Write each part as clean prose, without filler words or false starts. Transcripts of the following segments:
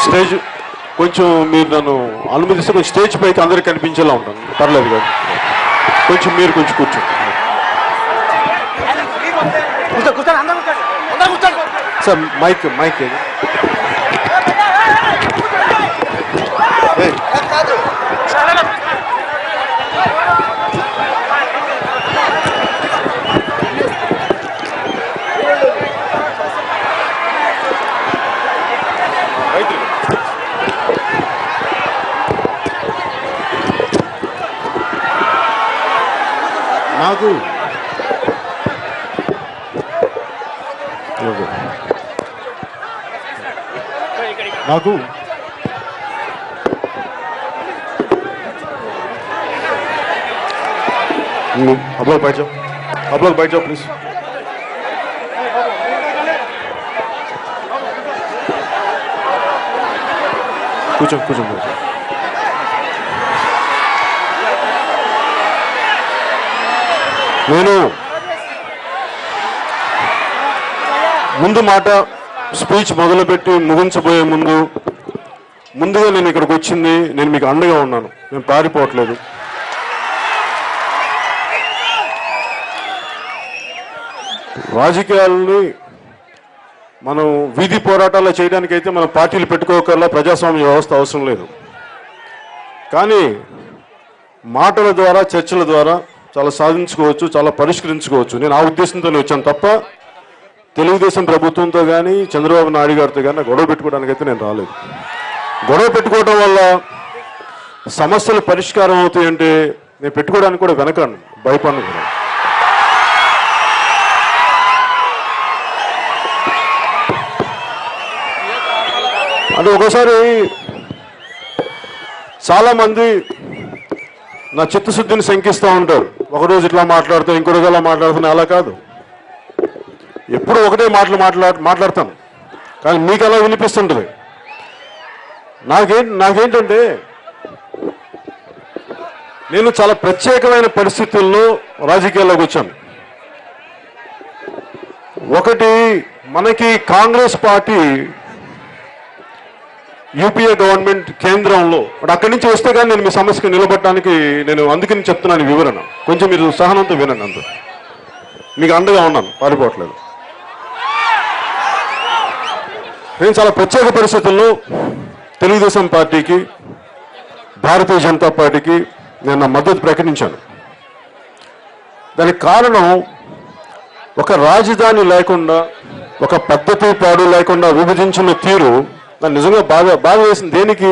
Stage కొంచెం మీరు నన్ను అనుమతిస్తే కొంచెం స్టేజ్ పైకి అందరికి కనిపించేలా ఉంటాను. పర్లేదు కదా, కొంచెం మీరు కొంచెం కూర్చోండి సార్. మైక్ మైక్ ఏది? నాకు నాకు आप लोग बैठ जाओ, आप लोग बैठ जाओ प्लीज. కూర్చో కూర్చో. నేను ముందు మాట స్పీచ్ మొదలుపెట్టి ముగించబోయే ముందుగా నేను ఇక్కడికి వచ్చింది, నేను మీకు అండగా ఉన్నాను, నేను పారిపోవట్లేదు. రాజకీయాలని మనం వీధి పోరాటాలు చేయడానికైతే మనం పార్టీలు పెట్టుకోకల్లా ప్రజాస్వామ్య వ్యవస్థ అవసరం లేదు. కానీ మాటల ద్వారా చర్చల ద్వారా చాలా సాధించుకోవచ్చు, చాలా పరిష్కరించుకోవచ్చు. నేను ఆ ఉద్దేశంతోనే వచ్చాను తప్ప తెలుగుదేశం ప్రభుత్వంతో కానీ చంద్రబాబు నాయుడు గారితో కానీ గొడవ పెట్టుకోవడానికైతే నేను రాలేదు. గొడవ పెట్టుకోవడం వల్ల సమస్యలు పరిష్కారం అవుతాయంటే నేను పెట్టుకోవడానికి కూడా వెనకాను, భయపడను కూడా. అంటే ఒకసారి చాలామంది నా చిత్తశుద్ధిని శంకిస్తూ ఉంటారు. ఒకరోజు ఇట్లా మాట్లాడుతూ ఇంకో రోజు అలా మాట్లాడుతున్నా. అలా కాదు, ఎప్పుడు ఒకటే మాట్లాడతాను, కానీ మీకు అలా వినిపిస్తుంటుంది. నాకేంటంటే నేను చాలా ప్రత్యేకమైన పరిస్థితుల్లో రాజకీయాల్లోకి వచ్చాను. ఒకటి, మనకి కాంగ్రెస్ పార్టీ యూపీఏ గవర్నమెంట్ కేంద్రంలో, అక్కడి నుంచి వస్తే కానీ నేను మీ సమస్యకు నిలబడటానికి నేను అందుకని చెప్తున్నాను వివరణ. కొంచెం మీరు సహనంతో వినండి. అంత మీకు అండగా ఉన్నాను, పారిపోవట్లేదు. నేను చాలా ప్రత్యేక పరిస్థితుల్లో తెలుగుదేశం పార్టీకి, భారతీయ జనతా పార్టీకి నేను నా మద్దతు ప్రకటించాను. దానికి కారణం, ఒక రాజధాని లేకుండా, ఒక పద్ధతి పాడు లేకుండా విభజించిన తీరు నాకు నిజంగా బాధ వేసింది. దేనికి?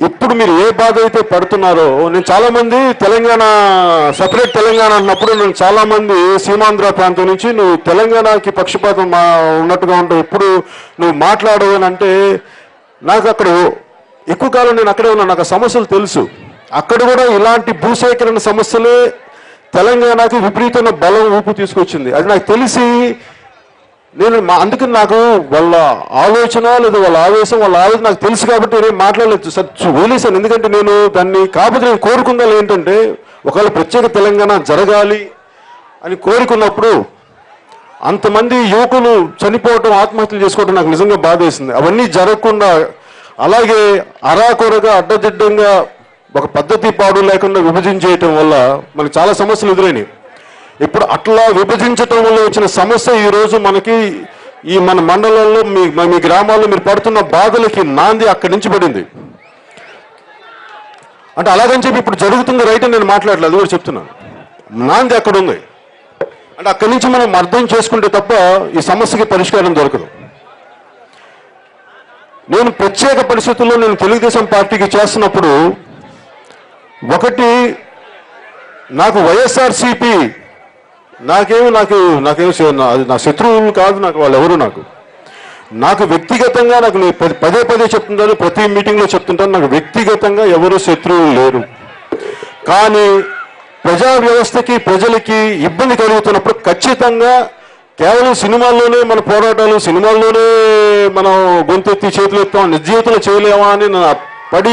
ఇప్పుడు మీరు ఏ బాధ అయితే పడుతున్నారో, నేను చాలామంది తెలంగాణ సపరేట్ తెలంగాణ అన్నప్పుడు నేను చాలామంది సీమాంధ్ర ప్రాంతం నుంచి నువ్వు తెలంగాణకి పక్షపాతం ఉన్నట్టుగా ఉంటావు, ఎప్పుడు నువ్వు మాట్లాడవు అని అంటే, నాకు అక్కడ ఎక్కువ కాలం నేను అక్కడే ఉన్నా, నాకు ఆ సమస్యలు తెలుసు. అక్కడ కూడా ఇలాంటి భూసేకరణ సమస్యలే తెలంగాణకి విపరీతమైన బలం ఊపు తీసుకొచ్చింది. అది నాకు తెలిసి నేను అందుకని నాకు వాళ్ళ ఆలోచన లేదా వాళ్ళ ఆవేశం నాకు తెలుసు కాబట్టి నేనేం మాట్లాడలేదు, వదిలేశాను. ఎందుకంటే నేను దాన్ని కాకపోతే నేను కోరుకుందాలు ఏంటంటే, ఒకవేళ ప్రత్యేక తెలంగాణ జరగాలి అని కోరుకున్నప్పుడు అంతమంది యువకులు చనిపోవటం, ఆత్మహత్యలు చేసుకోవడం నాకు నిజంగా బాధ వేసింది. అవన్నీ జరగకుండా అలాగే అరాకొరగా అడ్డదిడ్డంగా ఒక పద్ధతి పాడు లేకుండా విభజించేయటం వల్ల మనకు చాలా సమస్యలు ఎదురైనాయి. ఇప్పుడు అట్లా విభజించటం వల్ల వచ్చిన సమస్య ఈరోజు మనకి ఈ మన మండలంలో మీ గ్రామాల్లో మీరు పడుతున్న బాధలకి నాంది అక్కడి నుంచి పడింది. అంటే అలాగని చెప్పి ఇప్పుడు జరుగుతుంది రైట్ అని నేను మాట్లాడలేదు, అది కూడా చెప్తున్నాను. నాంది అక్కడ ఉంది. అంటే అక్కడి నుంచి మనం అర్థం చేసుకుంటే తప్ప ఈ సమస్యకి పరిష్కారం దొరకదు. నేను ప్రత్యేక పరిస్థితుల్లో నేను తెలుగుదేశం పార్టీకి చేస్తున్నప్పుడు, ఒకటి, నాకు వైఎస్ఆర్సీపీ నాకేమి అది నా శత్రువులు కాదు, నాకు వాళ్ళు ఎవరు నాకు వ్యక్తిగతంగా నేను పదే చెప్తుంటాను, ప్రతి మీటింగ్లో చెప్తుంటాను, నాకు వ్యక్తిగతంగా ఎవరు శత్రువులు లేరు. కానీ ప్రజా వ్యవస్థకి ప్రజలకి ఇబ్బంది కలుగుతున్నప్పుడు ఖచ్చితంగా కేవలం సినిమాల్లోనే మన పోరాటాలు, సినిమాల్లోనే మనం గొంతెత్తి చేతులు ఎత్తాం, నిజ జీవితంలో చేయలేమా అని పడి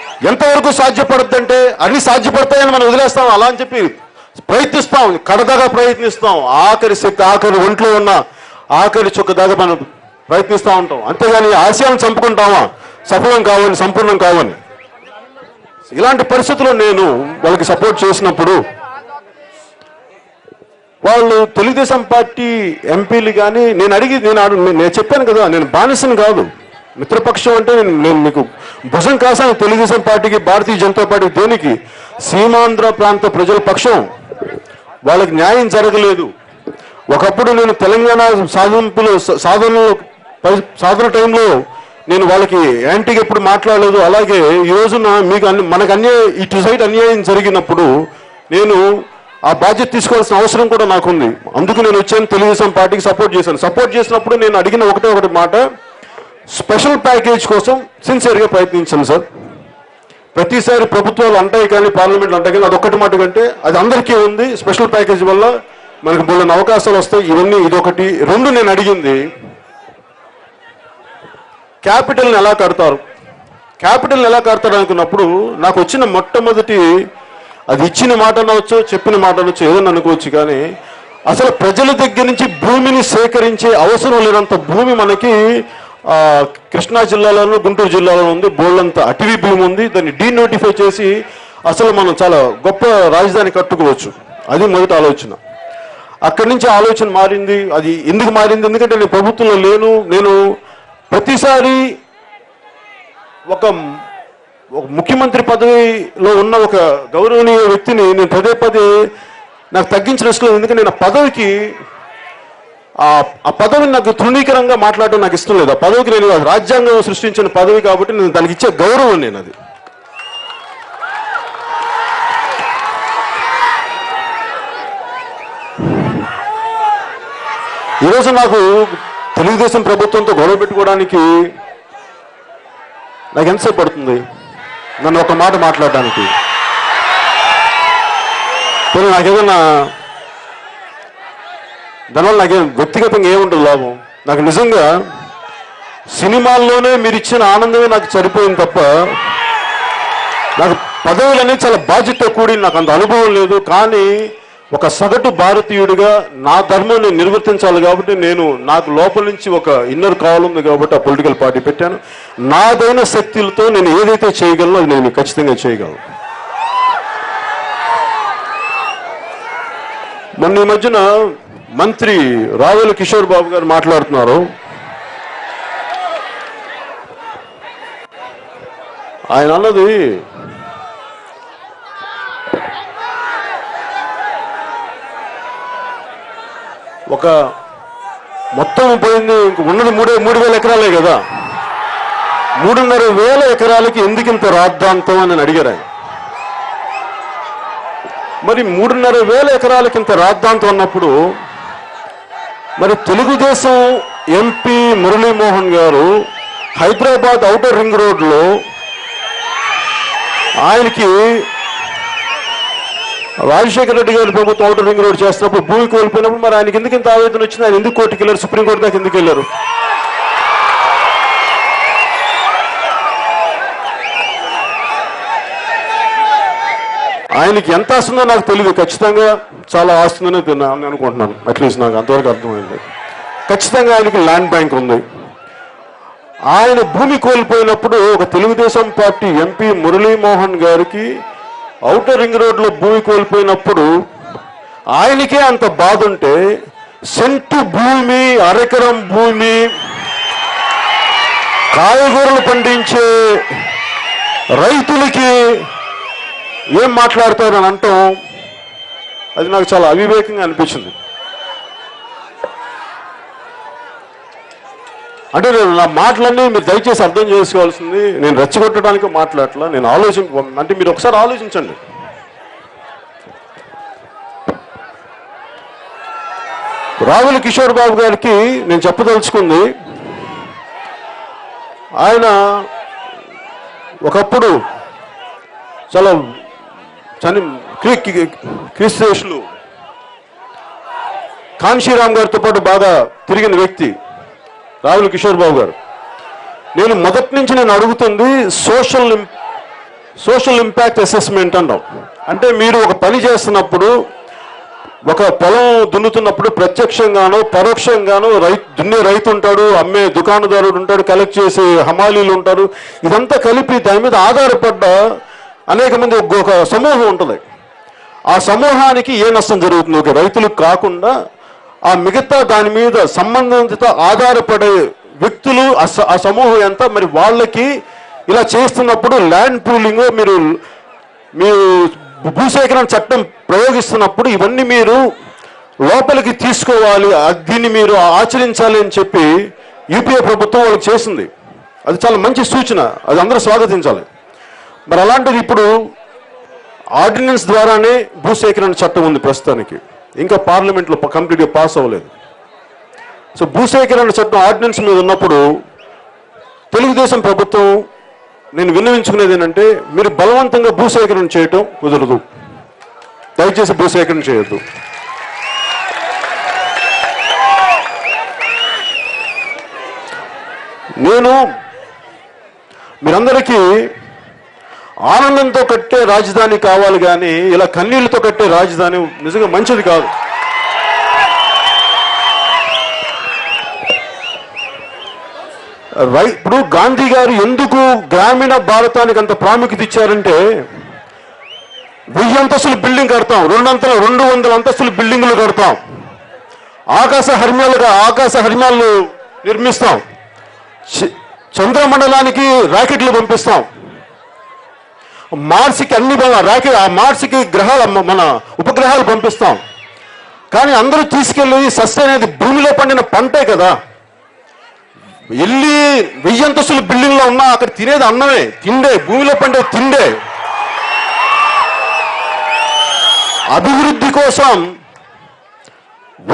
ఎంతవరకు సాధ్యపడుతుందంటే అన్ని సాధ్యపడతాయని మనం వదిలేస్తాం, అలా అని చెప్పి ప్రయత్నిస్తాం, కడదాగా ప్రయత్నిస్తాం, ఆఖరి శక్తి, ఆఖరి ఒంట్లో ఉన్న ఆఖరి చుక్క దాకా మనం ప్రయత్నిస్తూ ఉంటాం. అంతేగాని ఆశయాన్ని చంపుకుంటామా సఫలం కావని, సంపూర్ణం కావని. ఇలాంటి పరిస్థితుల్లో నేను వాళ్ళకి సపోర్ట్ చేసినప్పుడు వాళ్ళు తెలుగుదేశం పార్టీ ఎంపీలు కానీ నేను చెప్పాను కదా, నేను బానిసను కాదు, మిత్రపక్షం అంటే నేను మీకు భుజం కాసాను తెలుగుదేశం పార్టీకి, భారతీయ జనతా పార్టీకి. దేనికి? సీమాంధ్ర ప్రాంత ప్రజల పక్షం. వాళ్ళకి న్యాయం జరగలేదు. ఒకప్పుడు నేను తెలంగాణ సాధన టైంలో నేను వాళ్ళకి యాంటీగా ఎప్పుడు మాట్లాడలేదు. అలాగే ఈ రోజున మీకు మనకు ఇటు సైడ్ అన్యాయం జరిగినప్పుడు నేను ఆ బాధ్యత తీసుకోవాల్సిన అవసరం కూడా నాకుంది. అందుకు నేను వచ్చాను, తెలుగుదేశం పార్టీకి సపోర్ట్ చేశాను. సపోర్ట్ చేసినప్పుడు నేను అడిగిన ఒకటి మాట, స్పెషల్ ప్యాకేజ్ కోసం సిన్సియర్గా ప్రయత్నించాను సార్. ప్రతిసారి ప్రభుత్వాలు అంటాయి కానీ, పార్లమెంట్లు అంటాయి కానీ, అదొక్కటి మాట కంటే అది అందరికీ ఉంది. స్పెషల్ ప్యాకేజ్ వల్ల మనకు బోలెని అవకాశాలు వస్తాయి. ఇవన్నీ ఇదొకటి. రెండు, నేను అడిగింది క్యాపిటల్ని ఎలా కడతారు అనుకున్నప్పుడు నాకు వచ్చిన మొట్టమొదటి, అది ఇచ్చిన మాట అనవచ్చు, చెప్పిన మాట అనవచ్చు, ఏదన్నా అనుకోవచ్చు, కానీ అసలు ప్రజల దగ్గర నుంచి భూమిని సేకరించే అవసరం లేనంత భూమి మనకి కృష్ణా జిల్లాలోనూ గుంటూరు జిల్లాలో ఉంది. బోల్డంత అటవీ భూమి ఉంది. దాన్ని డీనోటిఫై చేసి అసలు మనం చాలా గొప్ప రాజధాని కట్టుకోవచ్చు. అది మొదటి ఆలోచన. అక్కడి నుంచి ఆలోచన మారింది. అది ఎందుకు మారింది? ఎందుకంటే నేను ప్రభుత్వంలో లేను. నేను ప్రతిసారి ఒక ముఖ్యమంత్రి పదవిలో ఉన్న ఒక గౌరవనీయ వ్యక్తిని నేను పదే నాకు తగ్గించిన ఇష్టం. ఎందుకంటే నేను పదవికి ఆ పదవిని నాకు తృణీకరంగా మాట్లాడడం నాకు ఇష్టం లేదు. ఆ పదవికి నేను రాజ్యాంగం సృష్టించిన పదవి కాబట్టి నేను దానికి ఇచ్చే గౌరవం. నేను అది ఈరోజు నాకు తెలుగుదేశం ప్రభుత్వంతో గొడవ పెట్టుకోవడానికి నాకు ఎంతసేపు పడుతుంది నన్ను ఒక మాట మాట్లాడడానికి? నాకేదన్నా దానివల్ల నాకేం వ్యక్తిగతంగా ఏముంటుంది లాభం? నాకు నిజంగా సినిమాల్లోనే మీరు ఇచ్చిన ఆనందమే నాకు సరిపోయింది తప్ప నాకు పదవులు అనేది చాలా బాధ్యత కూడి, నాకు అంత అనుభవం లేదు. కానీ ఒక సగటు భారతీయుడిగా నా ధర్మం నేను నిర్వర్తించాలి కాబట్టి నాకు లోపల నుంచి ఒక ఇన్నర్ కాల్ ఉంది కాబట్టి ఆ పొలిటికల్ పార్టీ పెట్టాను. నాదైన శక్తులతో నేను ఏదైతే చేయగలనో అది నేను ఖచ్చితంగా చేయగలను. మొన్న ఈ మధ్యన మంత్రి రావుల కిషోర్ బాబు గారు మాట్లాడుతున్నారు. ఆయన అన్నది ఒక మొత్తం పోయింది, ఇంక ఉన్నది 3,000 ఎకరాలే కదా, 3,500 ఎకరాలకి ఎందుకింత రాద్ధాంతం అని అడిగారు ఆయన. మరి 3,500 ఎకరాలకి ఇంత రాద్ధాంతం అన్నప్పుడు మరి తెలుగుదేశం ఎంపీ మురళీమోహన్ గారు హైదరాబాద్ ఔటర్ రింగ్ రోడ్లో ఆయనకి రాజశేఖర రెడ్డి గారి ప్రభుత్వం ఔటర్ రింగ్ రోడ్ చేస్తున్నప్పుడు భూమి కోల్పోయినప్పుడు మరి ఆయనకి ఎందుకు ఇంత ఆవేదన వచ్చింది? ఆయన ఎందుకు కోర్టుకి వెళ్ళారు? సుప్రీంకోర్టు దాకా ఎందుకు వెళ్ళారు? ఆయనకి ఎంత వస్తుందో నాకు తెలియదు. ఖచ్చితంగా చాలా ఆస్తుందని నేను అనుకుంటున్నాను. అట్లీస్ట్ నాకు అంతవరకు అర్థమైంది. ఖచ్చితంగా ఆయనకి ల్యాండ్ బ్యాంక్ ఉంది. ఆయన భూమి కోల్పోయినప్పుడు ఒక తెలుగుదేశం పార్టీ ఎంపీ మురళీమోహన్ గారికి ఔటర్ రింగ్ రోడ్లో భూమి కోల్పోయినప్పుడు ఆయనకే అంత బాధ ఉంటే, సెంటు భూమి, అరెకరం భూమి, కాయగూరలు పండించే రైతులకి ఏం మాట్లాడతారని అంటాం, అది నాకు చాలా అవివేకంగా అనిపించింది. అంటే నేను నా మాటలన్నీ మీరు దయచేసి అర్థం చేసుకోవాల్సింది, నేను రెచ్చగొట్టడానికి మాట్లాడట్లా. నేను అంటే మీరు ఒకసారి ఆలోచించండి. రావుల కిషోర్ బాబు గారికి నేను చెప్పదలుచుకుంది, ఆయన ఒకప్పుడు చాలా క్రీస్తులు కాన్షీరామ్ గారితో పాటు బాగా తిరిగిన వ్యక్తి రావుల కిషోర్ బాబు గారు. నేను మొదటి నుంచి నేను అడుగుతుంది సోషల్ ఇంపాక్ట్ అసెస్మెంట్ అంటాం. అంటే మీరు ఒక పని చేస్తున్నప్పుడు, ఒక పొలం దున్నుతున్నప్పుడు ప్రత్యక్షంగానో పరోక్షంగానో దున్నే రైతు ఉంటాడు, అమ్మే దుకాణదారుడు ఉంటాడు, కలెక్ట్ చేసే హమాలీలు ఉంటారు. ఇదంతా కలిపి దాని మీద ఆధారపడ్డ అనేక మంది ఒక సమూహం ఉంటుంది. ఆ సమూహానికి ఏ నష్టం జరుగుతుంది? ఒక రైతులకు కాకుండా ఆ మిగతా దాని మీద సంబంధిత ఆధారపడే వ్యక్తులు ఆ సమూహం ఎంత, మరి వాళ్ళకి ఇలా చేస్తున్నప్పుడు ల్యాండ్ పూలింగ్ మీరు భూసేకరణ చట్టం ప్రయోగిస్తున్నప్పుడు ఇవన్నీ మీరు లోపలికి తీసుకోవాలి, దీన్ని మీరు ఆచరించాలి అని చెప్పి యూపీఏ ప్రభుత్వం వాళ్ళకి చేసింది. అది చాలా మంచి సూచన, అది అందరూ స్వాగతించాలి. మరి అలాంటిది ఇప్పుడు ఆర్డినెన్స్ ద్వారానే భూసేకరణ చట్టం ఉంది ప్రస్తుతానికి, ఇంకా పార్లమెంట్లో కంప్లీట్గా పాస్ అవ్వలేదు. సో భూసేకరణ చట్టం ఆర్డినెన్స్ మీద ఉన్నప్పుడు తెలుగుదేశం ప్రభుత్వం నేను విన్నవించుకునేది ఏంటంటే, మీరు బలవంతంగా భూసేకరణ చేయటం కుదరదు. దయచేసి భూసేకరణ చేయొద్దు. నేను మీరందరికీ ఆనందంతో కట్టే రాజధాని కావాలి, కానీ ఇలా కన్నీళ్లతో కట్టే రాజధాని నిజంగా మంచిది కాదు. ఇప్పుడు గాంధీ గారు ఎందుకు గ్రామీణ భారతానికి అంత ప్రాముఖ్యత ఇచ్చారంటే, 1000 అంతస్తులు బిల్డింగ్ కడతాం, 200 అంతస్తులు బిల్డింగులు కడతాం, ఆకాశ హర్మ్యాలు నిర్మిస్తాం, చంద్రమండలానికి రాకెట్లు పంపిస్తాం, మార్స్కి మార్స్కి మన ఉపగ్రహాలు పంపిస్తాం. కానీ అందరూ తీసుకెళ్ళి సస్టైన్ అనేది భూమిలో పండిన పంటే కదా. వెళ్ళి 1000 అంతస్తుల బిల్డింగ్లో ఉన్నా అక్కడ తినేది అన్నమే, తిండే, భూమిలో పండే తిండే. అభివృద్ధి కోసం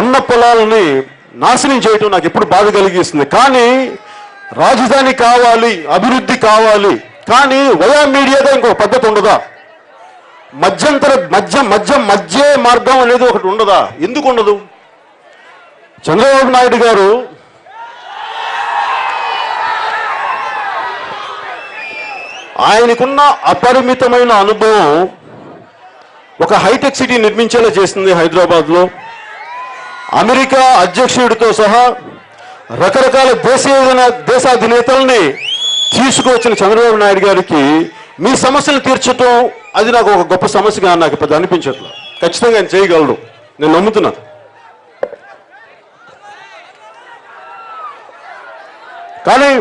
ఉన్న పొలాలని నాశనం చేయటం నాకు ఎప్పుడు బాధ కలిగిస్తుంది. కానీ రాజధాని కావాలి, అభివృద్ధి కావాలి, కానీ వయా మీడియాగా ఇంకో పద్ధతి ఉండదా? మధ్య మార్గం అనేది ఒకటి ఉండదా? ఎందుకు ఉండదు? చంద్రబాబు నాయుడు గారు ఆయనకున్న అపరిమితమైన అనుభవం ఒక హైటెక్ సిటీ నిర్మించేలా చేసింది హైదరాబాద్లో. అమెరికా అధ్యక్షుడితో సహా రకరకాల దేశాధినేతల్ని తీసుకువచ్చిన చంద్రబాబు నాయుడు గారికి మీ సమస్యలు తీర్చడం అది నాకు ఒక గొప్ప సమస్యగా నాకు పెద్ద అనిపించట్లేదు. ఖచ్చితంగా ఆయన చేయగలడు, నేను నమ్ముతున్నాను. కానీ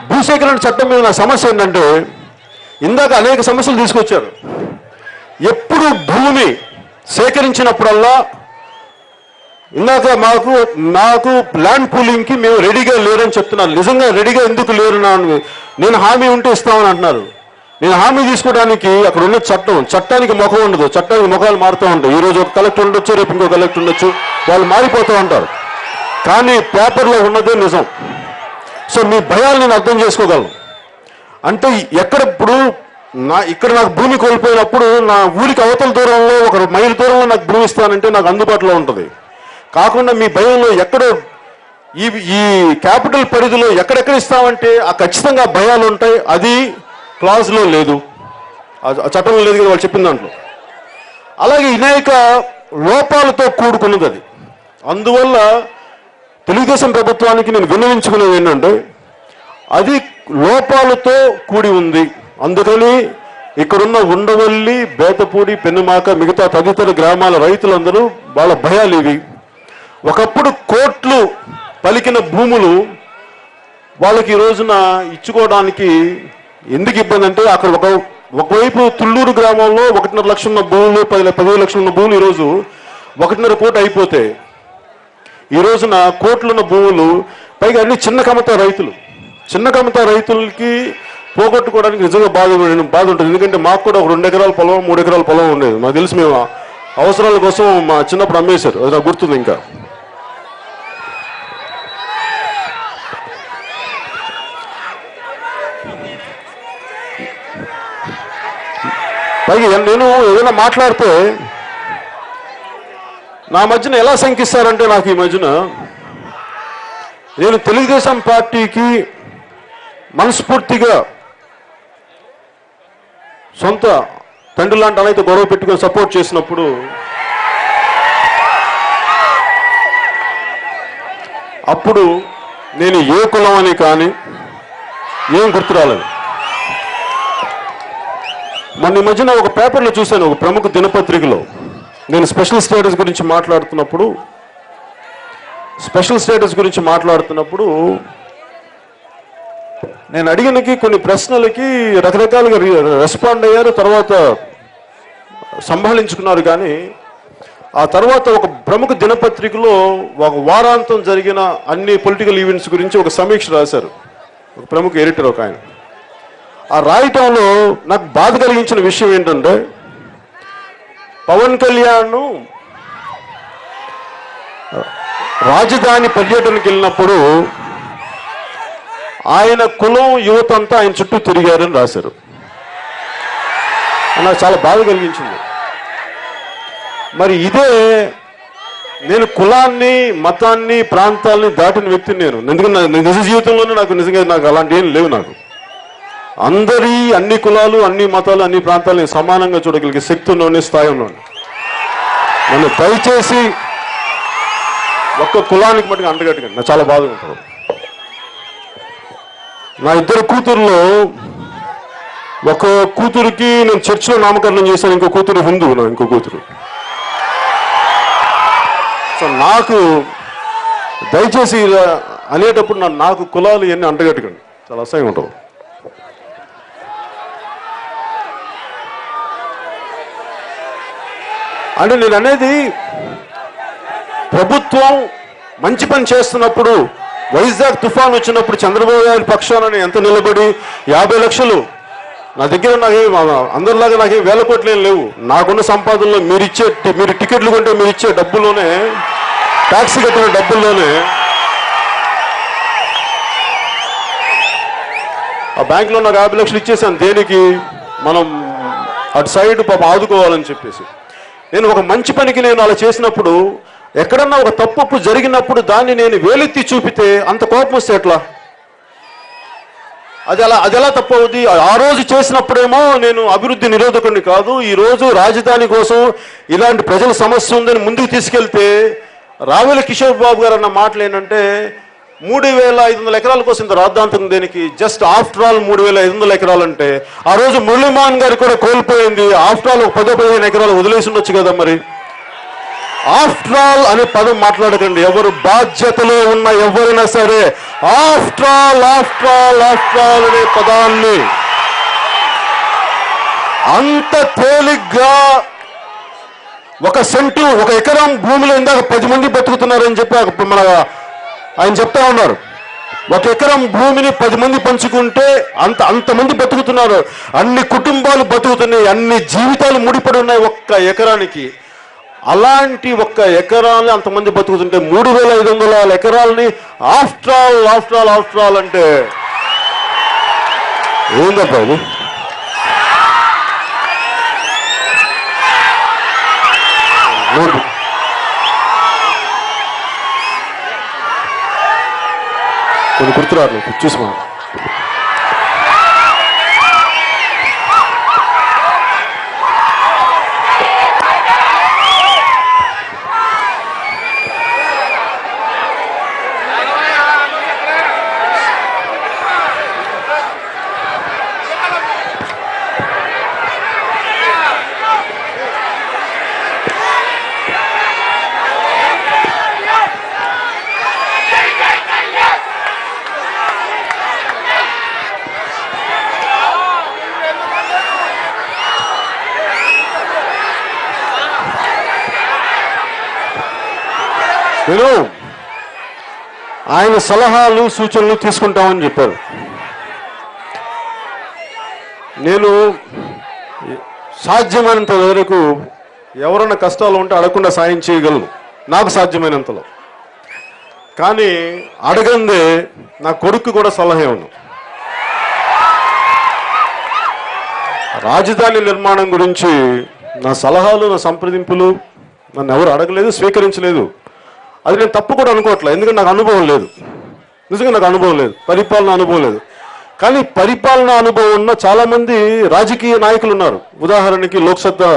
భూసేకరణ చట్టం మీద నా సమస్య ఏంటంటే, ఇందాక అనేక సమస్యలు తీసుకొచ్చారు. ఎప్పుడు భూమి సేకరించినప్పుడల్లా ఇందాక నాకు ల్యాండ్ పూలింగ్కి మేము రెడీగా లేరని చెప్తున్నారు. నిజంగా రెడీగా ఎందుకు లేరు? నేను హామీ ఉంటే ఇస్తామని అంటున్నారు. నేను హామీ తీసుకోవడానికి అక్కడ ఉన్న చట్టానికి ముఖం ఉండదు, చట్టానికి ముఖాలు మారుతూ ఉంటాయి. ఈరోజు ఒక కలెక్టర్ ఉండొచ్చు, రేపు ఇంకో కలెక్టర్ ఉండొచ్చు, వాళ్ళు మారిపోతూ ఉంటారు. కానీ పేపర్లో ఉన్నదే నిజం. సో మీ భయాలు నేను అర్థం చేసుకోగలను. అంటే ఇప్పుడు ఇక్కడ నాకు భూమి కోల్పోయినప్పుడు నా ఊరికి అవతల దూరంలో 1 మైలు దూరంలో నాకు భూమి ఇస్తానంటే నాకు అందుబాటులో ఉంటుంది. కాకుండా మీ భయంలో ఎక్కడో ఈ క్యాపిటల్ పరిధిలో ఎక్కడెక్కడ ఇస్తామంటే ఖచ్చితంగా భయాలు ఉంటాయి. అది క్లాజ్లో లేదు, ఆ చట్టంలో లేదు కదా వాళ్ళు చెప్పిన దాంట్లో. అలాగే అనేక లోపాలతో కూడుకున్నది అది. అందువల్ల తెలుగుదేశం ప్రభుత్వానికి నేను విన్నవించుకునేది ఏంటంటే, అది లోపాలతో కూడి ఉంది. అందుకని ఇక్కడున్న ఉండవల్లి, బేతపూడి, పెనుమాక, మిగతా తదితర గ్రామాల రైతులందరూ వాళ్ళ భయాలు ఇవి. ఒకప్పుడు కోట్లు పలికిన భూములు వాళ్ళకి ఈ రోజున ఇచ్చుకోవడానికి ఎందుకు ఇబ్బంది అంటే, అక్కడ ఒకవైపు తుళ్ళూరు గ్రామంలో 1.5 లక్షలు ఉన్న భూములు, 10 లక్షలు ఉన్న భూములు ఈరోజు 1.5 కోటి అయిపోతే, ఈ రోజున కోట్లున్న భూములు, పైగా అన్ని చిన్న కమత రైతులకి పోగొట్టుకోవడానికి నిజంగా బాధ ఉంటుంది. ఎందుకంటే మాకు కూడా 2 ఎకరాల పొలం, 3 ఎకరాల పొలం ఉండేది. మాకు తెలిసి మేము అవసరాల కోసం మా చిన్నప్పుడు అమ్మేశారు, అది నాకు గుర్తుంది. ఇంకా పైగా నేను ఏదైనా మాట్లాడితే నా మధ్యన ఎలా శంకిస్తారంటే, నాకు ఈ మధ్యన నేను తెలుగుదేశం పార్టీకి మనస్ఫూర్తిగా సొంత తండ్రి లాంటి అన్నయ్యతో గొడవ పెట్టుకొని సపోర్ట్ చేసినప్పుడు అప్పుడు నేను ఏ కులం అని కానీ ఏం గుర్తు రాలేదు. మొన్న ఈ మధ్యన ఒక పేపర్లో చూశాను, ఒక ప్రముఖ దినపత్రికలో, నేను స్పెషల్ స్టేటస్ గురించి మాట్లాడుతున్నప్పుడు నేను అడిగినకి కొన్ని ప్రశ్నలకి రకరకాలుగా రెస్పాండ్ అయ్యారు, తర్వాత సంభాళించుకున్నారు. కానీ ఆ తర్వాత ఒక ప్రముఖ దినపత్రికలో ఒక వారాంతం జరిగిన అన్ని పొలిటికల్ ఈవెంట్స్ గురించి ఒక సమీక్ష రాశారు ఒక ప్రముఖ ఎడిటర్ ఒక ఆయన. ఆ రాయటంలో నాకు బాధ కలిగించిన విషయం ఏంటంటే, పవన్ కళ్యాణ్ రాజధాని పర్యటనకి వెళ్ళినప్పుడు ఆయన కులం యువత అంతా ఆయన చుట్టూ తిరిగారని రాశారు. నాకు చాలా బాధ కలిగించింది. మరి ఇదే నేను కులాన్ని, మతాన్ని, ప్రాంతాలని దాటిన వ్యక్తిని నేను. ఎందుకంటే నిజ జీవితంలోనే నాకు అలాంటి ఏం లేవు. నాకు అన్ని కులాలు, అన్ని మతాలు, అన్ని ప్రాంతాలని సమానంగా చూడగలిగే శక్తిలోనే, స్థాయిలోనే. నన్ను దయచేసి ఒక్క కులానికి మట్టుకు అంటగట్టుకండి, నాకు చాలా బాధగా ఉంటుంది. నా ఇద్దరు కూతుర్లో ఒక కూతురికి నేను చర్చిలో నామకరణం చేశాను, ఇంకో కూతురు హిందూ, ఇంకో కూతురు. సో నాకు దయచేసి అనేటప్పుడు నాకు కులాలు ఇవన్నీ అంటగట్టుకండి, చాలా అసహ్యం ఉంటుంది. అంటే నేను అనేది, ప్రభుత్వం మంచి పని చేస్తున్నప్పుడు, వైజాగ్ తుఫాన్ వచ్చినప్పుడు చంద్రబాబు గారి పక్షాన ఎంత నిలబడి 50 లక్షలు నా దగ్గర, అందరిలాగా నాకేం వేల కోట్లు ఏం లేవు. నాకున్న సంపాదనలో మీరు టికెట్లు కొంటే మీరు ఇచ్చే డబ్బుల్లోనే, ట్యాక్సీ కట్టిన డబ్బుల్లోనే ఆ బ్యాంకులో నాకు 50 లక్షలు ఇచ్చేసాను. దేనికి? మనం అటు సైడ్ పాపం ఆదుకోవాలని చెప్పేసి. నేను ఒక మంచి పనికి నేను అలా చేసినప్పుడు, ఎక్కడన్నా ఒక తప్పు జరిగినప్పుడు దాన్ని నేను వేలెత్తి చూపితే అంత కోపం వస్తే ఎట్లా? అది ఎలా తప్పు అవుతుంది? ఆ రోజు చేసినప్పుడేమో నేను అభివృద్ధి నిరోధకుడిని కాదు, ఈరోజు రాజధాని కోసం ఇలాంటి ప్రజల సమస్య ఉందని ముందుకు తీసుకెళ్తే, రావెల కిషోర్ బాబు గారు అన్న మాటలు ఏంటంటే, 3500 ఎకరాల కోసం ఇంత రాద్ధాంతం దేనికి? జస్ట్ ఆఫ్టర్ ఆల్ 3500 ఎకరాలు అంటే, ఆ రోజు మురళీమోహన్ గారికి కూడా కోల్పోయింది. ఆఫ్టర్ ఆల్ ఒక 10-15 ఎకరాలు వదిలేసి ఉండొచ్చు కదా. మరి ఆఫ్టర్ ఆల్ అనే పదం మాట్లాడకండి. ఎవరు బాధ్యతలో ఉన్న ఎవరైనా సరే ఆఫ్టర్ ఆల్ అనే పదాన్ని అంత తేలిగ్గా, ఒక సెంటు, ఒక ఎకరం భూమిలో ఇందాక 10 మంది బతుకుతున్నారని చెప్పి ఆయన చెప్తా ఉన్నారు. ఒక ఎకరం భూమిని 10 మంది పంచుకుంటే అంతమంది బతుకుతున్నారు, అన్ని కుటుంబాలు బతుకుతున్నాయి, అన్ని జీవితాలు ముడిపడి ఉన్నాయి ఒక్క ఎకరానికి. అలాంటి ఒక్క ఎకరాన్ని అంతమంది బతుకుతుంటే 3500 ఎకరాలని ఆఫ్టర్ ఆల్ అంటే ఏందబ్బా ఇది? కొన్ని గుర్తురారు చూసుకో. నేను ఆయన సలహాలు, సూచనలు తీసుకుంటామని చెప్పారు. నేను సాధ్యమైనంత వరకు ఎవరైనా కష్టాలు ఉంటే అడగకుండా సాయం చేయగలను, నాకు సాధ్యమైనంతలో. కానీ అడగందే నా కొడుకు కూడా సలహా ఉంది. రాజధాని నిర్మాణం గురించి నా సలహాలు, నా సంప్రదింపులు నన్ను ఎవరు అడగలేదు, స్వీకరించలేదు. అది నేను తప్పు కూడా అనుకోవట్లేదు, ఎందుకంటే నాకు అనుభవం లేదు, నిజంగా నాకు అనుభవం లేదు, పరిపాలన అనుభవం లేదు. కానీ పరిపాలనా అనుభవం ఉన్న చాలామంది రాజకీయ నాయకులు ఉన్నారు. ఉదాహరణకి లోక్సత్తా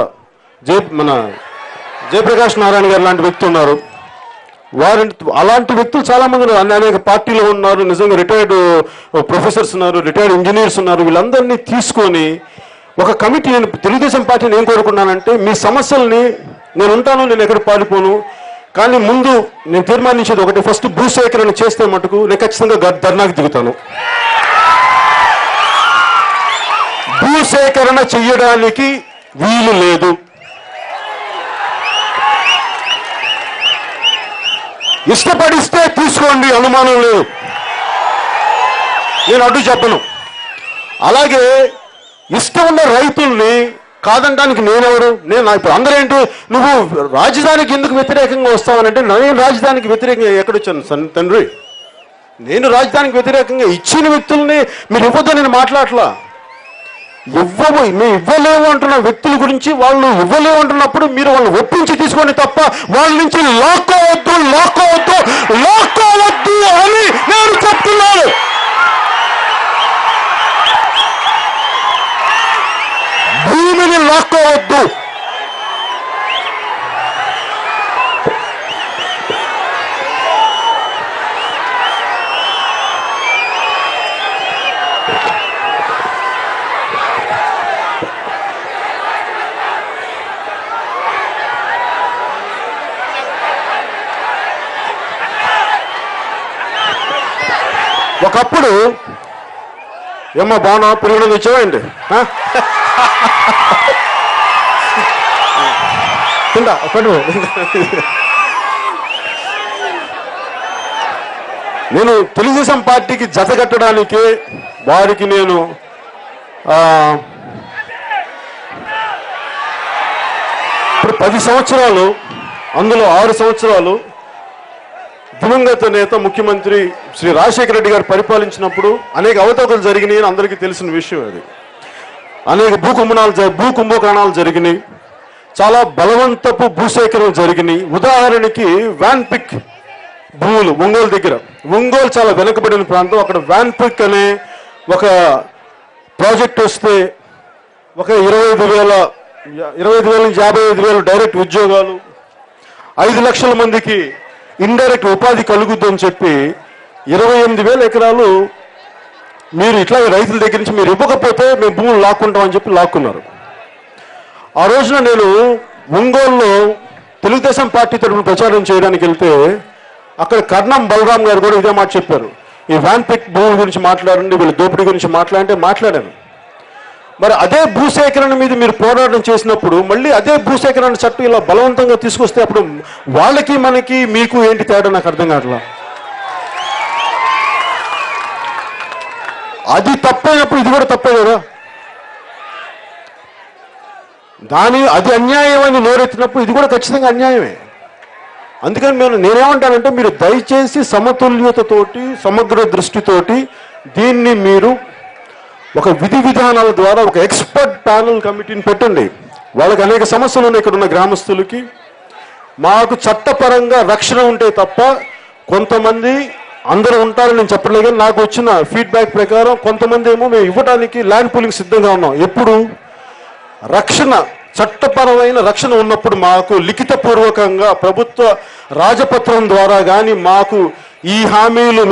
మన జయప్రకాష్ నారాయణ గారు లాంటి వ్యక్తి ఉన్నారు. అలాంటి వ్యక్తులు చాలామంది ఉన్నారు. అనేక పార్టీలో ఉన్నారు. నిజంగా రిటైర్డ్ ప్రొఫెసర్స్ ఉన్నారు, రిటైర్డ్ ఇంజనీర్స్ ఉన్నారు. వీళ్ళందరినీ తీసుకొని ఒక కమిటీ, నేను తెలుగుదేశం పార్టీని ఏం కోరుకున్నానంటే, మీ సమస్యల్ని నేను ఉంటాను, నేను ఎక్కడ పారిపోను, కానీ ముందు నేను తీర్మానించేది ఒకటి, ఫస్ట్ భూసేకరణ చేస్తే మటుకు నేను ఖచ్చితంగా ధర్నాకి దిగుతాను. భూసేకరణ చెయ్యడానికి వీలు లేదు. ఇష్టపడిస్తే తీసుకోండి, అనుమానం లేదు, నేను అడ్డు చెప్పను. అలాగే ఇష్టం ఉన్న రైతుల్ని కాదనడానికి నేనెవరు? నేను ఇప్పుడు అందరేంటో నువ్వు రాజధానికి ఎందుకు వ్యతిరేకంగా వస్తావనంటే, నేను రాజధానికి వ్యతిరేకంగా ఎక్కడొచ్చాను తండ్రి? నేను రాజధానికి వ్యతిరేకంగా ఇచ్చిన వ్యక్తుల్ని మీరు ఇవ్వద్దు నేను మాట్లాడలా. మేము ఇవ్వలేము అంటున్న వ్యక్తుల గురించి, వాళ్ళు ఇవ్వలేము అంటున్నప్పుడు మీరు వాళ్ళని ఒప్పించి తీసుకోండి తప్ప వాళ్ళ నుంచి లాక్కోవద్దు అని నేను చెప్తున్నాను. భూమిని లాక్కోవద్దు. ఒకప్పుడు ఏమ్మా బాగున్నా, పురుగులు తెచ్చావండి, నేను తెలుగుదేశం పార్టీకి జత కట్టడానికి వారికి నేను ఇప్పుడు 10 సంవత్సరాలు, అందులో 6 సంవత్సరాలు దివంగత నేత ముఖ్యమంత్రి శ్రీ రాజశేఖర రెడ్డి గారు పరిపాలించినప్పుడు అనేక అవతవకలు జరిగినాయి అని అందరికీ తెలిసిన విషయం. అది అనేక భూ కుంభకోణాలు జరిగినాయి, చాలా బలవంతపు భూసేకరణ జరిగినాయి. ఉదాహరణకి వ్యాన్పిక్ భూములు ఒంగోలు దగ్గర, ఒంగోలు చాలా వెనుకబడిన ప్రాంతం, అక్కడ వ్యాన్పిక్ అనే ఒక ప్రాజెక్ట్ వస్తే ఒక 25,000 నుంచి 55,000 డైరెక్ట్ ఉద్యోగాలు, 5 లక్షల మందికి ఇండైరెక్ట్ ఉపాధి కలుగుద్దని చెప్పి 28,000 ఎకరాలు మీరు ఇట్లా రైతుల దగ్గర నుంచి మీరు ఇవ్వకపోతే మేము భూములు లాక్కుంటామని చెప్పి లాక్కున్నారు. ఆ రోజున నేను ఒంగోలులో తెలుగుదేశం పార్టీ తరఫున ప్రచారం చేయడానికి వెళ్తే అక్కడ కర్ణం బలరాం గారు కూడా ఇదే మాట చెప్పారు, ఈ వ్యాన్పిక్ భూముల గురించి మాట్లాడండి, వీళ్ళ దోపిడీ గురించి మాట్లాడాను. మరి అదే భూసేకరణ మీద మీరు పోరాటం చేసినప్పుడు మళ్ళీ అదే భూసేకరణ చట్టం ఇలా బలవంతంగా తీసుకొస్తే అప్పుడు వాళ్ళకి మనకి మీకు ఏంటి తేడా నాకు అర్థం కావట్లా. అది తప్పైనప్పుడు ఇది కూడా తప్పే కదా. అది అన్యాయం అని నోరెత్తినప్పుడు ఇది కూడా ఖచ్చితంగా అన్యాయమే. అందుకని నేనేమంటానంటే, మీరు దయచేసి సమతుల్యతతోటి, సమగ్ర దృష్టితోటి దీన్ని మీరు ఒక విధి విధానాల ద్వారా ఒక ఎక్స్పర్ట్ ప్యానల్ కమిటీని పెట్టండి. వాళ్ళకి అనేక సమస్యలు ఉన్నాయి ఇక్కడ ఉన్న గ్రామస్తులకి. మాకు చట్టపరంగా రక్షణ ఉంటే తప్ప కొంతమంది, అందరూ ఉంటారని నేను చెప్పలేదు, కానీ నాకు వచ్చిన ఫీడ్బ్యాక్ ప్రకారం కొంతమంది ఏమో మేము ఇవ్వడానికి ల్యాండ్ పూలింగ్ సిద్ధంగా ఉన్నాం. ఎప్పుడు రక్షణ, చట్టపరమైన రక్షణ ఉన్నప్పుడు మాకు లిఖితపూర్వకంగా ప్రభుత్వ రాజపత్రం ద్వారా కానీ మాకు ఈ హామీలు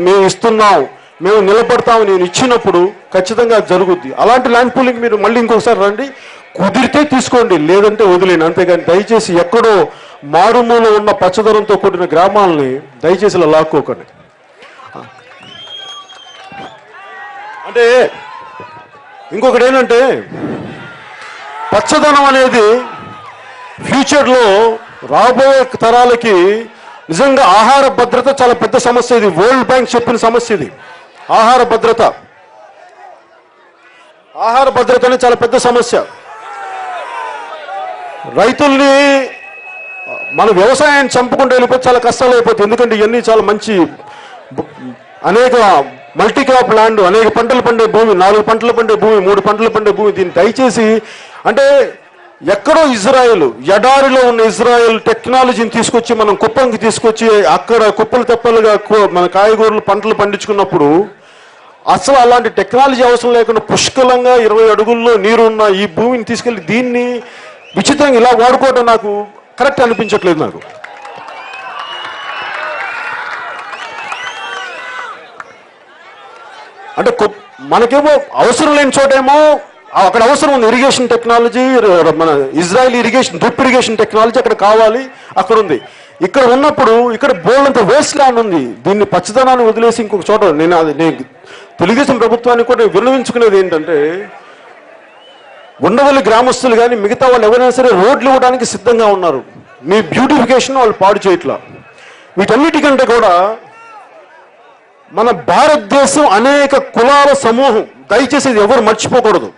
మేము ఇస్తున్నాం, మేము నిలబడతాము నేను ఇచ్చినప్పుడు ఖచ్చితంగా జరుగుద్ది. అలాంటి ల్యాండ్ పూలింగ్ మీరు మళ్ళీ ఇంకొకసారి రండి, కుదిరితే తీసుకోండి, లేదంటే వదిలేండి. అంతేగాని దయచేసి ఎక్కడో మారుమూల ఉన్న పచ్చదనంతో కూడిన గ్రామాలని దయచేసి ఇలా లాక్కోకండి. అంటే ఇంకొకటి ఏంటంటే, పచ్చదనం అనేది ఫ్యూచర్లో రాబోయే తరాలకి నిజంగా ఆహార భద్రత చాలా పెద్ద సమస్య. ఇది వరల్డ్ బ్యాంక్ చెప్పిన సమస్య. ఇది ఆహార భద్రత అనేది చాలా పెద్ద సమస్య. రైతుల్ని మన వ్యవసాయాన్ని చంపుకుంటూ వెళ్ళిపోతే చాలా కష్టాలు అయిపోతుంది. ఎందుకంటే ఇవన్నీ చాలా మంచి అనేక మల్టీ క్రాప్ ల్యాండ్, అనేక పంటలు పండే భూమి, 4 పంటలు పండే భూమి, 3 పంటలు పండే భూమి. దీన్ని దయచేసి, అంటే ఎక్కడో ఇజ్రాయెల్, ఎడారిలో ఉన్న ఇజ్రాయెల్ టెక్నాలజీని తీసుకొచ్చి మనం కుప్పంకి తీసుకొచ్చి అక్కడ కుప్పలు తెప్పలుగా మన కాయగూరలు పంటలు పండించుకున్నప్పుడు అసలు అలాంటి టెక్నాలజీ అవసరం లేకుండా పుష్కలంగా 20 అడుగుల్లో నీరున్న ఈ భూమిని తీసుకెళ్ళి దీన్ని విచిత్రంగా ఇలా వాడుకోవడం నాకు కరెక్ట్ అనిపించట్లేదు నాకు. అంటే మనకేమో అవసరం లేని చోటేమో అక్కడ అవసరం ఉంది ఇరిగేషన్ టెక్నాలజీ, మన Israel irrigation drip irrigation technology అక్కడ కావాలి, అక్కడ ఉంది. ఇక్కడ ఉన్నప్పుడు ఇక్కడ బోల్డంత వేస్ట్ ల్యాండ్ ఉంది. దీన్ని పచ్చదనాన్ని వదిలేసి ఇంకొక చోట నేను తెలుగుదేశం ప్రభుత్వానికి కూడా విన్నవించుకునేది ఏంటంటే, ఉండవల్లి గ్రామస్తులు కానీ మిగతా వాళ్ళు ఎవరైనా సరే రోడ్లు ఇవ్వడానికి సిద్ధంగా ఉన్నారు. మీ బ్యూటిఫికేషన్ వాళ్ళు పాడు చేయట్లా. వీటన్నిటికంటే కూడా మన భారతదేశం అనేక కులాల సమూహం, దయచేసి ఎవరు మర్చిపోకూడదు.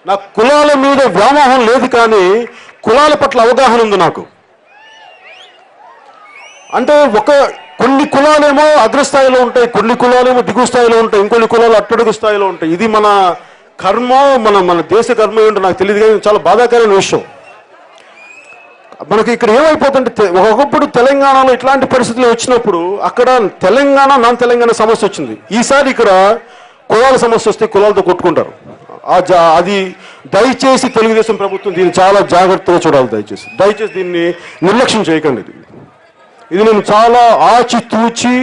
నాకు కులాల మీద వ్యామోహం లేదు, కానీ కులాల పట్ల అవగాహన ఉంది నాకు. అంటే కొన్ని కులాలేమో అగ్రస్థాయిలో ఉంటాయి, కొన్ని కులాలేమో దిగువ స్థాయిలో ఉంటాయి, ఇంకొన్ని కులాలు అట్టడుగు స్థాయిలో ఉంటాయి. ఇది మన కర్మ, మన దేశ కర్మ ఏంటో నాకు తెలియదు, కానీ చాలా బాధాకరమైన విషయం. మనకి ఇక్కడ ఏమైపోతుంటే, ఒకప్పుడు తెలంగాణలో ఇట్లాంటి పరిస్థితులు వచ్చినప్పుడు అక్కడ తెలంగాణ నాన్ తెలంగాణ సమస్య వచ్చింది. ఈసారి ఇక్కడ కులాల సమస్య వస్తే కులాలతో కొట్టుకుంటారు. అది దయచేసి తెలుగుదేశం ప్రభుత్వం దీన్ని చాలా జాగ్రత్తగా చూడాలి. దయచేసి దీన్ని నిర్లక్ష్యం చేయకండి. ఇది నేను చాలా ఆచితూచి,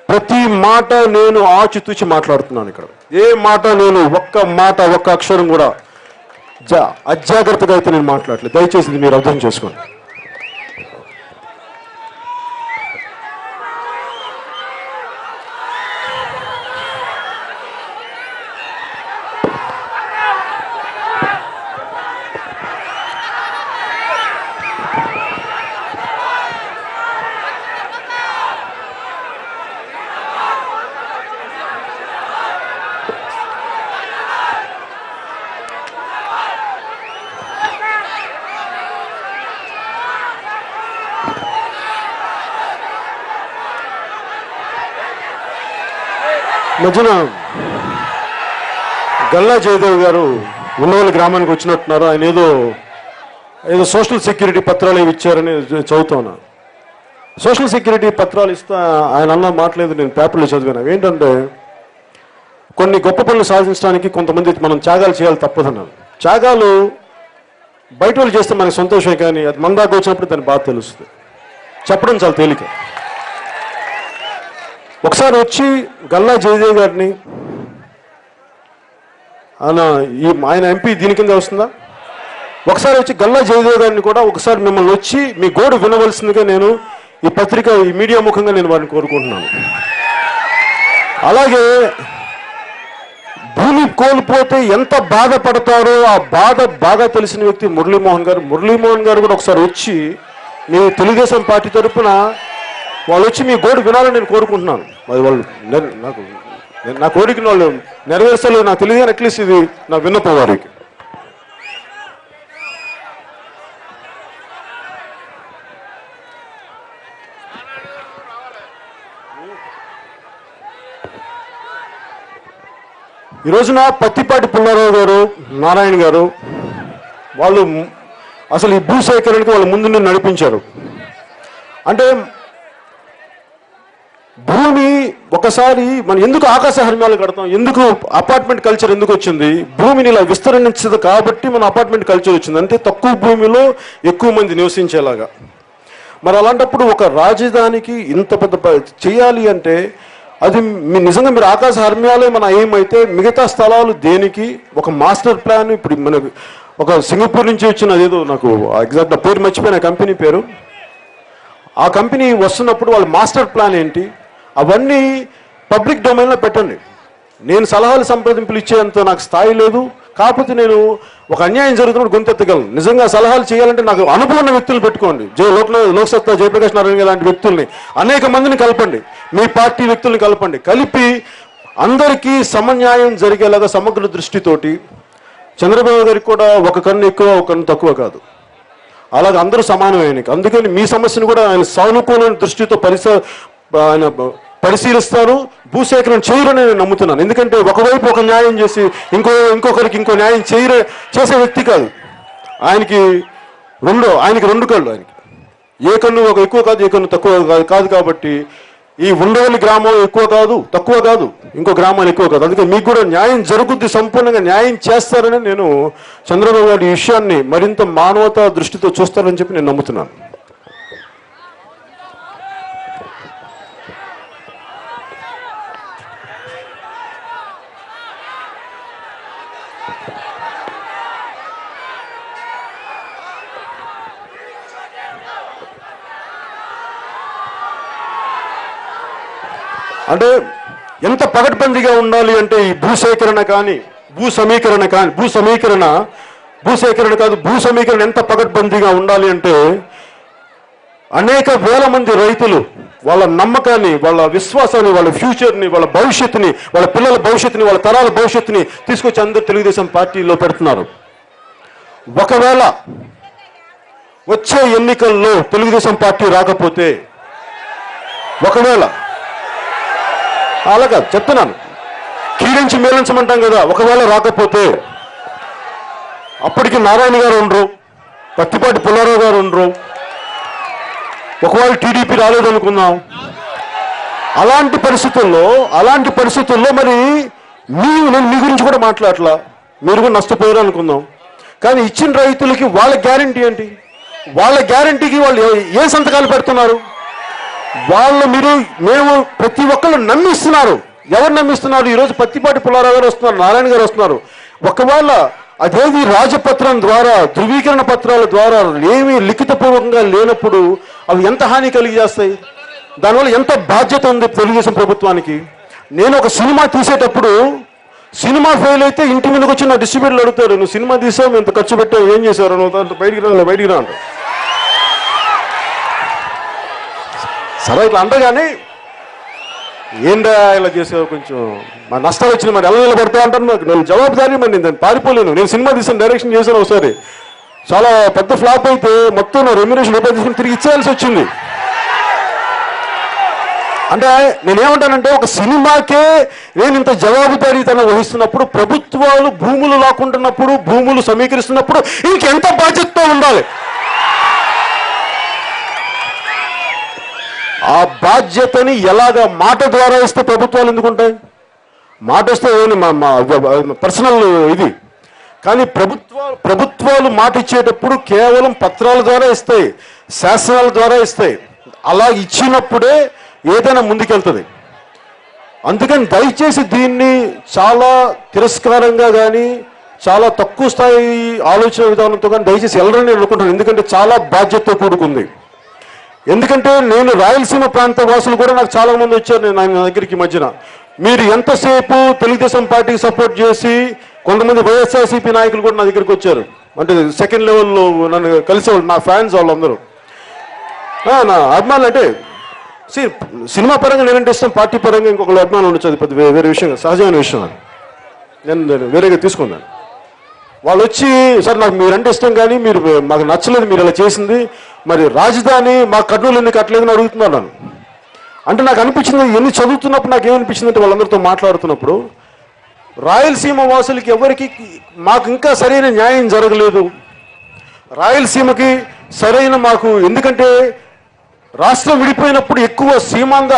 ప్రతి మాట నేను ఆచితూచి మాట్లాడుతున్నాను. ఇక్కడ ఏ మాట నేను ఒక్క అక్షరం కూడా అజాగ్రత్తగా అయితే నేను మాట్లాడలేదు. దయచేసి ఇది మీరు అర్థం చేసుకోండి. మధ్యన గల్లా జయదేవ్ గారు ఉండవల్లి గ్రామానికి వచ్చినట్టున్నారు. ఆయన ఏదో సోషల్ సెక్యూరిటీ పత్రాలు ఏవి ఇచ్చారని చదువుతున్నా. సోషల్ సెక్యూరిటీ పత్రాలు ఇస్తా ఆయన అన్న మాట్లేదు, నేను పేపర్లో చదివాను. ఏంటంటే, కొన్ని గొప్ప పనులు సాధించడానికి కొంతమంది మనం త్యాగాలు చేయాలి, తప్పదన్నాను. త్యాగాలు బయట వాళ్ళు చేస్తే మనకు సంతోషమే, కానీ అది మన దాకా వచ్చినప్పుడు దాని బాధ తెలుస్తుంది. చెప్పడం చాలా తేలిక. ఒకసారి వచ్చి గల్లా జయదేవ్ గారిని, ఆయన ఎంపీ దీని కింద వస్తుందా, ఒకసారి వచ్చి గల్లా జయదేవ్ గారిని కూడా ఒకసారి మిమ్మల్ని వచ్చి మీ గోడు వినవలసిందిగా నేను ఈ పత్రిక, ఈ మీడియా ముఖంగా నేను వారిని కోరుకుంటున్నాను. అలాగే భూమి కోల్పోతే ఎంత బాధపడతారో ఆ బాధ బాగా తెలిసిన వ్యక్తి మురళీమోహన్ గారు కూడా ఒకసారి వచ్చి మీ తెలుగుదేశం పార్టీ తరఫున వాళ్ళు వచ్చి మీ గోడు వినాలని నేను కోరుకుంటున్నాను. అది వాళ్ళు నా కోరికను వాళ్ళు నెరవేర్చలేదు నాకు తెలియదు, కానీ అట్లీస్ట్ ఇది నా విన్నపం వారికి. ఈ రోజున పత్తిపాటి పుల్లారావు గారు, నారాయణ గారు వాళ్ళు అసలు ఈ భూసేకరణకి వాళ్ళు ముందు నడిపించారు. అంటే భూమి ఒకసారి మనం ఎందుకు ఆకాశ హర్మ్యాలు కడతాం, ఎందుకు అపార్ట్మెంట్ కల్చర్ ఎందుకు వచ్చింది, భూమిని ఇలా విస్తరించదు కాబట్టి మన అపార్ట్మెంట్ కల్చర్ వచ్చింది. అంటే తక్కువ భూమిలో ఎక్కువ మంది నివసించేలాగా. మరి అలాంటప్పుడు ఒక రాజధానికి ఇంత పెద్ద చేయాలి అంటే అది నిజంగా మీరు ఆకాశ హర్మ్యాలే మన ఏమైతే మిగతా స్థలాలు దేనికి, ఒక మాస్టర్ ప్లాన్. ఇప్పుడు మనకు ఒక సింగపూర్ నుంచి వచ్చిన అదేదో నాకు ఎగ్జాక్ట్ పేరు మర్చిపోయిన కంపెనీ పేరు, ఆ కంపెనీ వస్తున్నప్పుడు వాళ్ళ మాస్టర్ ప్లాన్ ఏంటి అవన్నీ పబ్లిక్ డొమైన్లో పెట్టండి. నేను సలహాలు సంప్రదింపులు ఇచ్చేంత నాకు స్థాయి లేదు, కాకపోతే నేను ఒక అన్యాయం జరుగుతున్నప్పుడు గొంతెత్తగలను. నిజంగా సలహాలు చేయాలంటే నాకు అనుభవం ఉన్న వ్యక్తులు పెట్టుకోండి. లోక్సత్తా జయప్రకాష్ నారాయణ లాంటి వ్యక్తుల్ని, అనేక మందిని కలపండి, మీ పార్టీ వ్యక్తుల్ని కలపండి. కలిపి అందరికీ సమన్యాయం జరిగేలాగా సమగ్ర దృష్టితోటి, చంద్రబాబు గారికి కూడా ఒక కన్ను ఎక్కువ ఒక కన్ను తక్కువ కాదు, అలాగే అందరూ సమానమే ఆయనకి. అందుకని మీ సమస్యను కూడా ఆయన సానుకూల దృష్టితో ఆయన పరిశీలిస్తారు, భూసేకరణ చేయరని నేను నమ్ముతున్నాను. ఎందుకంటే ఒకవైపు ఒక న్యాయం చేసి ఇంకొకరికి ఇంకో న్యాయం చేసే వ్యక్తి కాదు. ఆయనకి రెండు కళ్ళు, ఆయనకి ఏ కన్ను ఎక్కువ కాదు, ఏ కన్ను తక్కువ కాదు. కాబట్టి ఈ ఉండవల్లి గ్రామం ఎక్కువ కాదు, తక్కువ కాదు, ఇంకో గ్రామాలు ఎక్కువ కాదు. అందుకే మీకు కూడా న్యాయం జరుగుద్ది, సంపూర్ణంగా న్యాయం చేస్తారని నేను చంద్రబాబు గారి ఈ విషయాన్ని మరింత మానవతా దృష్టితో చూస్తారని చెప్పి నేను నమ్ముతున్నాను. అంటే ఎంత పకడ్బందీగా ఉండాలి అంటే ఈ భూసేకరణ కానీ భూ సమీకరణ ఎంత పకడ్బందీగా ఉండాలి అంటే అనేక వేల మంది రైతులు వాళ్ళ నమ్మకాన్ని, వాళ్ళ విశ్వాసాన్ని, వాళ్ళ ఫ్యూచర్ని, వాళ్ళ భవిష్యత్తుని, వాళ్ళ పిల్లల భవిష్యత్తుని, వాళ్ళ తరాల భవిష్యత్తుని తీసుకొచ్చి అందరూ తెలుగుదేశం పార్టీలో పెడుతున్నారు. ఒకవేళ వచ్చే ఎన్నికల్లో తెలుగుదేశం పార్టీ రాకపోతే, ఒకవేళ అలాగా చెప్తున్నాను, కీడించి మేలించమంటాం కదా, ఒకవేళ రాకపోతే అప్పటికి నారాయణ గారు ఉండరు, పత్తిపాటి పుల్లారావు గారు ఉండరు, ఒకవేళ టీడీపీ రాలేదనుకుందాం. అలాంటి పరిస్థితుల్లో మరి నేను మీ గురించి కూడా మాట్లాడలా, మీరు కూడా నష్టపోయారు అనుకుందాం. కానీ ఇచ్చిన రైతులకి వాళ్ళ గ్యారంటీ ఏంటి? వాళ్ళ గ్యారంటీకి వాళ్ళు ఏ సంతకాలు పెడుతున్నారు? మేము ప్రతి ఒక్కళ్ళు నమ్మిస్తున్నారు. ఎవరు నమ్మిస్తున్నారు? ఈరోజు పత్తిపాటి పుల్లారావు గారు వస్తున్నారు, నారాయణ గారు వస్తున్నారు. ఒకవేళ అదేది రాజపత్రం ద్వారా, ధృవీకరణ పత్రాల ద్వారా ఏమీ లిఖితపూర్వకంగా లేనప్పుడు అవి ఎంత హాని కలిగజేస్తాయి? దానివల్ల ఎంత బాధ్యత ఉంది తెలుగుదేశం ప్రభుత్వానికి? నేను ఒక సినిమా తీసేటప్పుడు సినిమా ఫెయిల్ అయితే ఇంటి మీదకి వచ్చి నా డిస్ట్రిబ్యూటర్లు అడుగుతారు, నువ్వు సినిమా తీసావు, ఎంత ఖర్చు పెట్టావు, ఏం చేశారు, నువ్వు బయటికి రా అంట. సరే ఇట్లా అంటగానే ఏందా ఇలా చేసావు, కొంచెం మా నష్టాలు వచ్చిన మరి ఎలా నిలబడతా అంటాను. నేను జవాబుదారీ, మరి నేను పారిపోలేను. నేను సినిమా తీసాను, డైరెక్షన్ చేశాను, ఒకసారి చాలా పెద్ద ఫ్లాప్ అయితే మొత్తం నా రెమ్యునరేషన్ రూపాయలు తీసుకుని తిరిగి ఇచ్చేయాల్సి వచ్చింది. అంటే నేనేమంటానంటే, ఒక సినిమాకే నేను ఇంత జవాబుదారీతనం వహిస్తున్నప్పుడు, ప్రభుత్వాలు భూములు లాక్కుంటున్నప్పుడు, భూములు సమీకరిస్తున్నప్పుడు ఇంకెంత బాధ్యతతో ఉండాలి? ఆ బాధ్యతని ఎలాగా మాట ద్వారా ఇస్తే ప్రభుత్వాలు ఎందుకుంటాయి? మాట ఇస్తే పర్సనల్ ఇది. కానీ ప్రభుత్వాలు మాట ఇచ్చేటప్పుడు కేవలం పత్రాల ద్వారా ఇస్తాయి, శాసనాల ద్వారా ఇస్తాయి. అలా ఇచ్చినప్పుడే ఏదైనా ముందుకెళ్తుంది. అందుకని దయచేసి దీన్ని చాలా తిరస్కారంగా కానీ, చాలా తక్కువ స్థాయి ఆలోచన విధానంతో కానీ దయచేసి వెళ్ళరని నేను అనుకుంటాను. ఎందుకంటే చాలా బాధ్యతతో కూడుకుంది. ఎందుకంటే నేను రాయలసీమ ప్రాంత వాసులు కూడా నాకు చాలా మంది వచ్చారు నా దగ్గరికి మధ్యన. మీరు ఎంతసేపు తెలుగుదేశం పార్టీకి సపోర్ట్ చేసి, కొంతమంది వైఎస్ఆర్సీపీ నాయకులు కూడా నా దగ్గరికి వచ్చారు. అంటే సెకండ్ లెవెల్లో నన్ను కలిసేవాళ్ళు, నా ఫ్యాన్స్ వాళ్ళందరూ నా అభిమానులు. అంటే సినిమా పరంగా నేనంటే ఇష్టం, పార్టీ పరంగా ఇంకొకరు అభిమానులు ఉండొచ్చు, అది పెద్ద వేరే విషయం, సహజమైన విషయం. నేను వేరేగా తీసుకున్నాను. వాళ్ళు వచ్చి, సార్ నాకు మీరంటే ఇష్టం కానీ మీరు మాకు నచ్చలేదు, మీరు ఇలా చేసింది, మరి రాజధాని మా కర్నూలు ఎందుకు కట్టలేదని అడుగుతున్నారు నన్ను. అంటే నాకు అనిపించింది, ఎన్ని చదువుతున్నప్పుడు నాకు ఏమనిపించింది అంటే, వాళ్ళందరితో మాట్లాడుతున్నప్పుడు, రాయలసీమ వాసులకి ఎవరికి మాకు ఇంకా సరైన న్యాయం జరగలేదు. రాయలసీమకి సరైన మాకు, ఎందుకంటే రాష్ట్రం విడిపోయినప్పుడు ఎక్కువ సీమాంధ్ర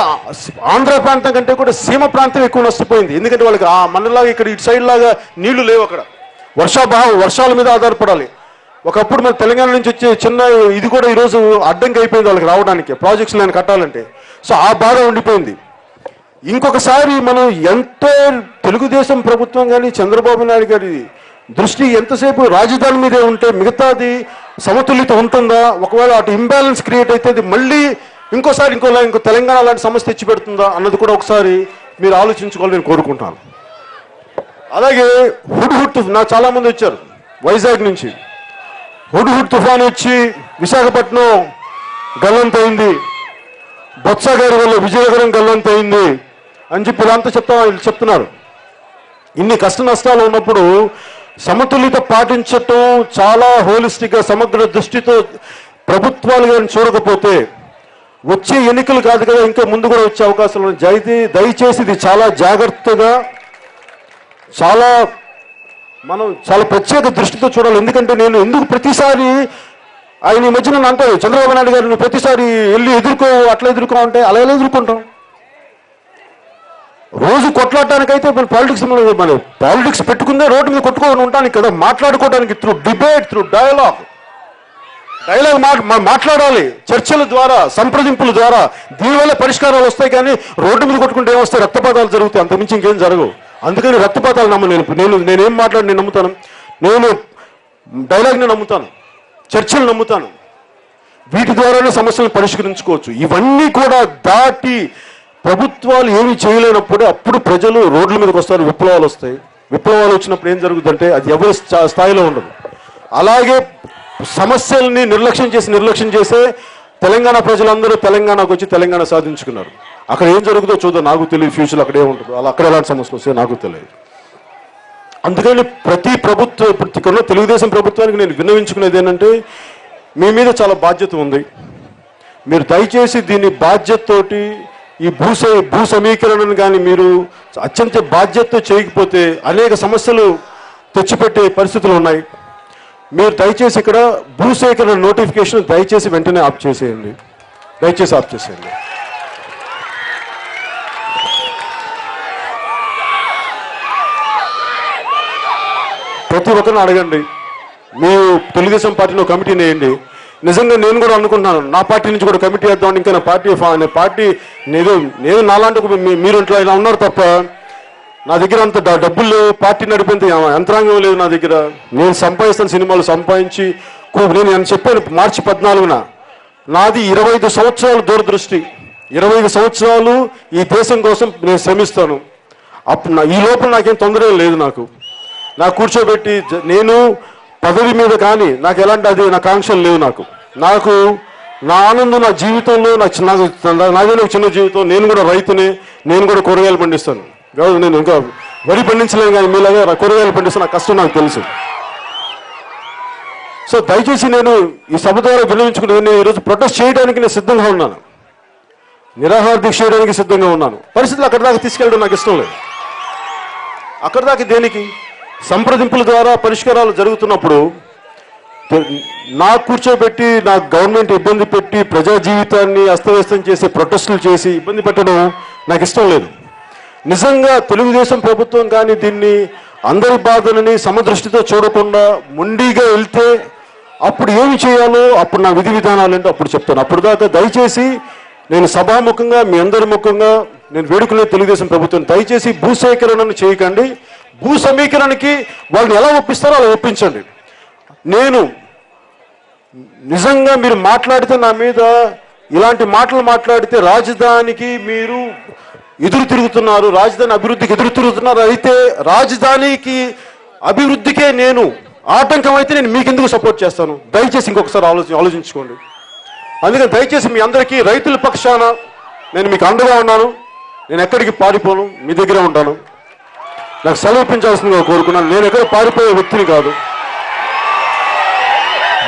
ఆంధ్ర ప్రాంతం కంటే కూడా సీమ ప్రాంతం ఎక్కువ నష్టపోయింది. ఎందుకంటే వాళ్ళకి ఆ మనలాగా ఇక్కడ ఇటు సైడ్ లాగా నీళ్లు లేవు, అక్కడ వర్షాల మీద ఆధారపడాలి. ఒకప్పుడు మన తెలంగాణ నుంచి వచ్చే చిన్న ఇది కూడా ఈరోజు అడ్డంకి అయిపోయింది వాళ్ళకి రావడానికి, ప్రాజెక్ట్స్ నేను కట్టాలంటే. సో ఆ బాధ ఉండిపోయింది. ఇంకొకసారి మనం ఎంతో తెలుగుదేశం ప్రభుత్వం కానీ చంద్రబాబు నాయుడు గారి దృష్టి ఎంతసేపు రాజధాని మీదే ఉంటే మిగతాది సమతుల్యత ఉంటుందా? ఒకవేళ అటు ఇంబ్యాలెన్స్ క్రియేట్ అయితే అది మళ్ళీ ఇంకో తెలంగాణ లాంటి సమస్య తెచ్చి పెడుతుందా అన్నది కూడా ఒకసారి మీరు ఆలోచించుకోవాలని నేను కోరుకుంటాను. అలాగే హుడ్ నాకు చాలా మంది వచ్చారు వైజాగ్ నుంచి. హుడ్ తుఫాన్ వచ్చి విశాఖపట్నం గల్లంతైంది, బొత్స గారి వల్ల విజయనగరం గల్లంతైంది అని చెప్పి ఇలాంతా చెప్తున్నారు. ఇన్ని కష్ట నష్టాలు ఉన్నప్పుడు సమతుల్యత పాటించటం చాలా హోలిస్టిక్గా సమగ్ర దృష్టితో ప్రభుత్వాలు కానీ చూడకపోతే వచ్చే ఎన్నికలు కాదు కదా, ఇంకా ముందు కూడా వచ్చే అవకాశాలు ఉన్నాయి. దయచేసి ఇది చాలా జాగ్రత్తగా, మనం చాలా ప్రత్యేక దృష్టితో చూడాలి. ఎందుకంటే నేను ఎందుకు ప్రతిసారి ఆయన ఈ మధ్యన అంటారు, చంద్రబాబు నాయుడు గారు ప్రతిసారి వెళ్ళి అట్లా ఎదుర్కో అంటే అలా ఎలా ఎదుర్కొంటాం? రోజు కొట్లాడటానికైతే మన పాలిటిక్స్ పెట్టుకుందే రోడ్డు మీద కొట్టుకొని ఉంటానికి కదా, మాట్లాడుకోవడానికి త్రూ డిబేట్, త్రూ డైలాగ్ మాట్లాడాలి, చర్చల ద్వారా, సంప్రదింపుల ద్వారా. దీనివల్ల పరిష్కారాలు వస్తాయి. కానీ రోడ్డు మీద కొట్టుకుంటే ఏమొస్తాయి? రక్తపాతాలు జరుగుతాయి, అంతమించి ఇంకేం జరగవు. అందుకని రక్తపాతాలు నేనేం మాట్లాడి నేను నమ్ముతాను. నేను డైలాగ్ని నమ్ముతాను, చర్చలు నమ్ముతాను. వీటి ద్వారానే సమస్యలను పరిష్కరించుకోవచ్చు. ఇవన్నీ కూడా దాటి ప్రభుత్వాలు ఏమీ చేయలేనప్పుడు అప్పుడు ప్రజలు రోడ్ల మీదకి వస్తారు, విప్లవాలు వస్తాయి. విప్లవాలు వచ్చినప్పుడు ఏం జరుగుతుందంటే అది ఎవరి స్థాయిలో ఉండదు. అలాగే సమస్యల్ని నిర్లక్ష్యం చేసే తెలంగాణ ప్రజలందరూ తెలంగాణకు వచ్చి తెలంగాణ సాధించుకున్నారు. అక్కడ ఏం జరుగుతుందో చూద్దాం, నాకు తెలియదు. ఫ్యూచర్లో అక్కడ ఏముంటుందో, అక్కడ ఎలాంటి సమస్యలు వస్తాయో నాకు తెలియదు. అందుకని ప్రతి ప్రభుత్వం, ఇప్పుడు ఇక్కడ తెలుగుదేశం ప్రభుత్వానికి నేను విన్నవించుకునేది ఏంటంటే, మీ మీద చాలా బాధ్యత ఉంది. మీరు దయచేసి దీన్ని బాధ్యతతోటి ఈ భూ సమీకరణను కానీ మీరు అత్యంత బాధ్యతతో చేయకపోతే అనేక సమస్యలు తెచ్చిపెట్టే పరిస్థితులు ఉన్నాయి. మీరు దయచేసి ఇక్కడ భూసేకరణ నోటిఫికేషన్ దయచేసి వెంటనే ఆఫ్ చేసేయండి. దయచేసి ఆఫ్ చేసేయండి. ప్రతి ఒక్కరిని అడగండి. మీరు తెలుగుదేశం పార్టీలో కమిటీని వేయండి. నిజంగా నేను కూడా అనుకుంటున్నాను, నా పార్టీ నుంచి కూడా కమిటీ వేద్దామని. ఇంకా నా పార్టీ నేను నాలాంటి మీరు ఇంట్లో ఇలా ఉన్నారు తప్ప నా దగ్గర అంత డబ్బులు లేవు, పార్టీ నడిపేంత యంత్రాంగం లేదు నా దగ్గర. నేను సంపాదిస్తాను, సినిమాలు సంపాదించి. నేను చెప్పాను మార్చి 14న నాది 25 సంవత్సరాలు దూరదృష్టి, 25 సంవత్సరాలు ఈ దేశం కోసం నేను శ్రమిస్తాను. అప్పుడు ఈ లోపల నాకేం తొందర లేదు. నాకు కూర్చోబెట్టి నేను పదవి మీద కానీ నాకు ఎలాంటి అది నా కాంక్షలు లేవు. నాకు నా ఆనందం, నా జీవితంలో నాదే చిన్న జీవితం. నేను కూడా రైతుని, నేను కూడా కూరగాయలు పండిస్తాను. నేను ఇంకా వరి పండించలేను, కానీ మీలాగా కూరగాయలు పండిస్తే నా కష్టం నాకు తెలుసు. సో దయచేసి నేను ఈ సభ ద్వారా విన్నవించుకునేది, నేను ఈరోజు ప్రొటెస్ట్ చేయడానికి నేను సిద్ధంగా ఉన్నాను, నిరాహార దీక్ష చేయడానికి సిద్ధంగా ఉన్నాను. పరిస్థితులు అక్కడి దాకా తీసుకెళ్ళడం నాకు ఇష్టం లేదు. అక్కడి దాకా దేనికి? సంప్రదింపుల ద్వారా పరిష్కారాలు జరుగుతున్నప్పుడు నాకు కూర్చోబెట్టి నాకు గవర్నమెంట్ ఇబ్బంది పెట్టి ప్రజా జీవితాన్ని అస్తవ్యస్తం చేసి ప్రొటెస్టులు చేసి ఇబ్బంది పెట్టడం నాకు ఇష్టం లేదు. నిజంగా తెలుగుదేశం ప్రభుత్వం కానీ దీన్ని అందరి బాధలని సమదృష్టితో చూడకుండా మొండిగా వెళ్తే అప్పుడు ఏమి చేయాలో అప్పుడు నా విధి విధానాలు ఏంటో అప్పుడు చెప్తాను. అప్పుడు దాకా దయచేసి నేను సభాముఖంగా మీ అందరి ముఖంగా నేను వేడుకునే తెలుగుదేశం ప్రభుత్వం, దయచేసి భూసేకరణను చేయకండి. భూ సమీకరణకి వాళ్ళని ఎలా ఒప్పిస్తారో అలా ఒప్పించండి. నేను నిజంగా మీరు మాట్లాడితే నా మీద ఇలాంటి మాటలు మాట్లాడితే రాజధానికి మీరు ఎదురు తిరుగుతున్నారు, రాజధాని అభివృద్ధికి ఎదురు తిరుగుతున్నారు. అయితే రాజధానికి అభివృద్ధికే నేను ఆటంకం అయితే నేను మీకెందుకు సపోర్ట్ చేస్తాను? దయచేసి ఇంకొకసారి ఆలోచించుకోండి. అందుకని దయచేసి మీ అందరికీ రైతుల పక్షాన నేను మీకు అండగా ఉన్నాను. నేను ఎక్కడికి పారిపోను, మీ దగ్గరే ఉంటాను. నాకు సెలవు ఇప్పించాల్సిందిగా కోరుకున్నాను. నేను ఎక్కడ పారిపోయే వ్యక్తిని కాదు.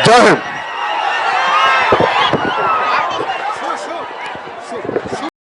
జై హింద్.